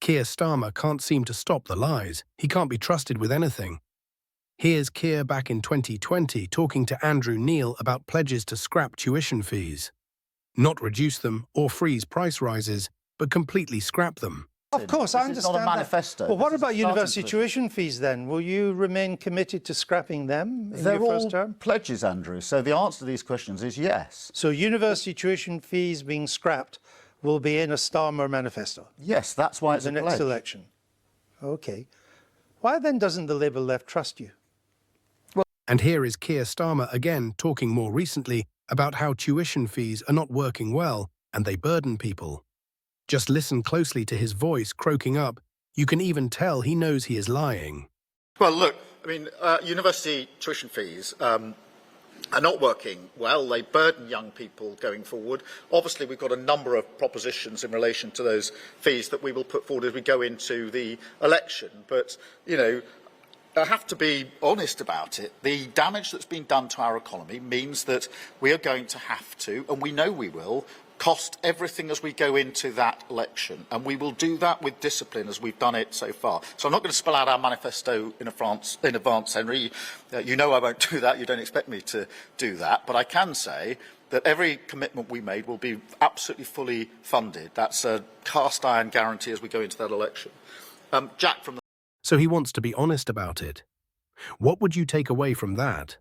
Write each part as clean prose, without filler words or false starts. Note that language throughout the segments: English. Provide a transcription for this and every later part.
Keir Starmer can't seem to stop the lies. He can't be trusted with anything. Here's Keir back in 2020 talking to Andrew Neil about pledges to scrap tuition fees. Not reduce them or freeze price rises, but completely scrap them. Of course, I understand This is not a manifesto. that. Well, what about university tuition fees then? Will you remain committed to scrapping them in your first term? Pledges, Andrew. So the answer to these questions is yes. So university tuition fees being scrapped will be in a Starmer manifesto? Yes, that's why it's the a next pledge. election. Okay. Why then doesn't the Labour left trust you? And here is Keir Starmer again talking more recently about how tuition fees are not working well and they burden people. Just listen closely to his voice croaking up. You can even tell he knows he is lying. Well, look, I mean, university tuition fees are not working well. They burden young people going forward. Obviously, we've got a number of propositions in relation to those fees that we will put forward as we go into the election. But, you know, I have to be honest about it. The damage that's been done to our economy means that we are going to have to, and we know we will, cost everything as we go into that election, and we will do that with discipline as we've done it so far. So I'm not going to spell out our manifesto in advance, Henry. You know I won't do that. You don't expect me to do that. But I can say that every commitment we made will be absolutely fully funded. That's a cast iron guarantee as we go into that election. Jack from the... So he wants to be honest about it. What would you take away from that?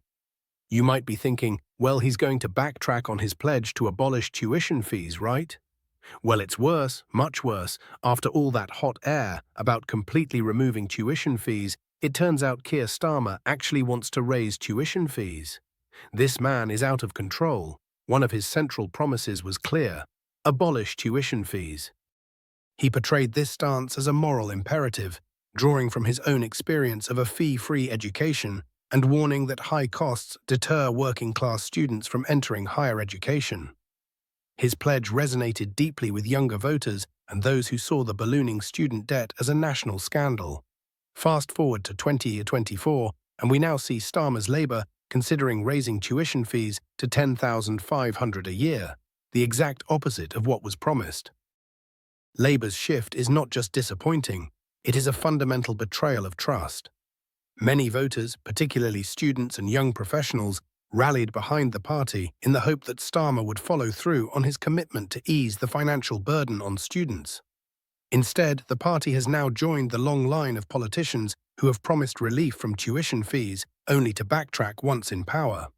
You might be thinking, well, he's going to backtrack on his pledge to abolish tuition fees, right? Well, it's worse, much worse. After all that hot air about completely removing tuition fees, it turns out Keir Starmer actually wants to raise tuition fees. This man is out of control. One of his central promises was clear: abolish tuition fees. He portrayed this stance as a moral imperative, drawing from his own experience of a fee-free education and warning that high costs deter working-class students from entering higher education. His pledge resonated deeply with younger voters and those who saw the ballooning student debt as a national scandal. Fast forward to 2024, and we now see Starmer's Labour considering raising tuition fees to $10,500 a year, the exact opposite of what was promised. Labour's shift is not just disappointing, it is a fundamental betrayal of trust. Many voters, particularly students and young professionals, rallied behind the party in the hope that Starmer would follow through on his commitment to ease the financial burden on students. Instead, the party has now joined the long line of politicians who have promised relief from tuition fees only to backtrack once in power.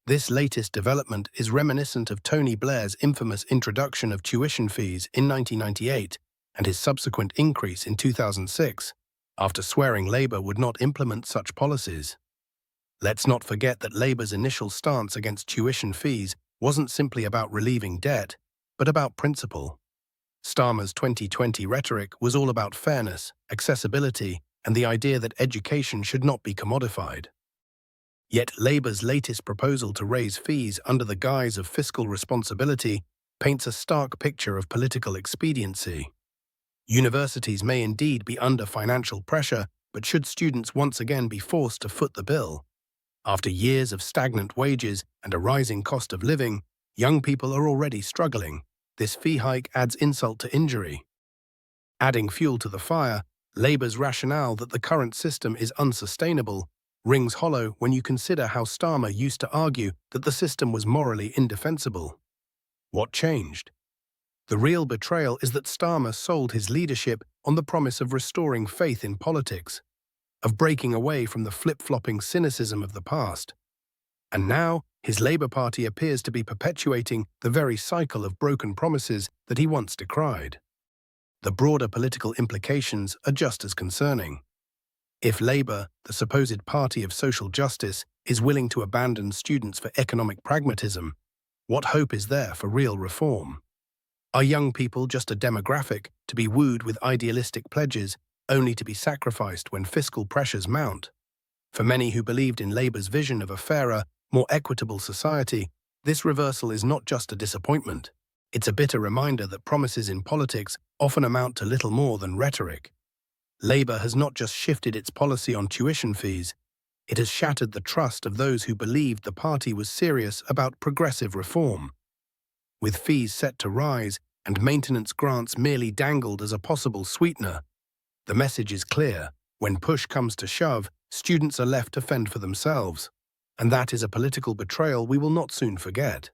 This latest development is reminiscent of Tony Blair's infamous introduction of tuition fees in 1998 and his subsequent increase in 2006. After swearing Labour would not implement such policies. Let's not forget that Labour's initial stance against tuition fees wasn't simply about relieving debt, but about principle. Starmer's 2020 rhetoric was all about fairness, accessibility, and the idea that education should not be commodified. Yet Labour's latest proposal to raise fees under the guise of fiscal responsibility paints a stark picture of political expediency. Universities may indeed be under financial pressure, but should students once again be forced to foot the bill? After years of stagnant wages and a rising cost of living, young people are already struggling. This fee hike adds insult to injury. Adding fuel to the fire, Labour's rationale that the current system is unsustainable rings hollow when you consider how Starmer used to argue that the system was morally indefensible. What changed? The real betrayal is that Starmer sold his leadership on the promise of restoring faith in politics, of breaking away from the flip-flopping cynicism of the past. And now, his Labour Party appears to be perpetuating the very cycle of broken promises that he once decried. The broader political implications are just as concerning. If Labour, the supposed party of social justice, is willing to abandon students for economic pragmatism, what hope is there for real reform? Are young people just a demographic to be wooed with idealistic pledges only to be sacrificed when fiscal pressures mount? For many who believed in Labour's vision of a fairer, more equitable society, this reversal is not just a disappointment. It's a bitter reminder that promises in politics often amount to little more than rhetoric. Labour has not just shifted its policy on tuition fees, it has shattered the trust of those who believed the party was serious about progressive reform. With fees set to rise and maintenance grants merely dangled as a possible sweetener. The message is clear. When push comes to shove, students are left to fend for themselves. And that is a political betrayal we will not soon forget.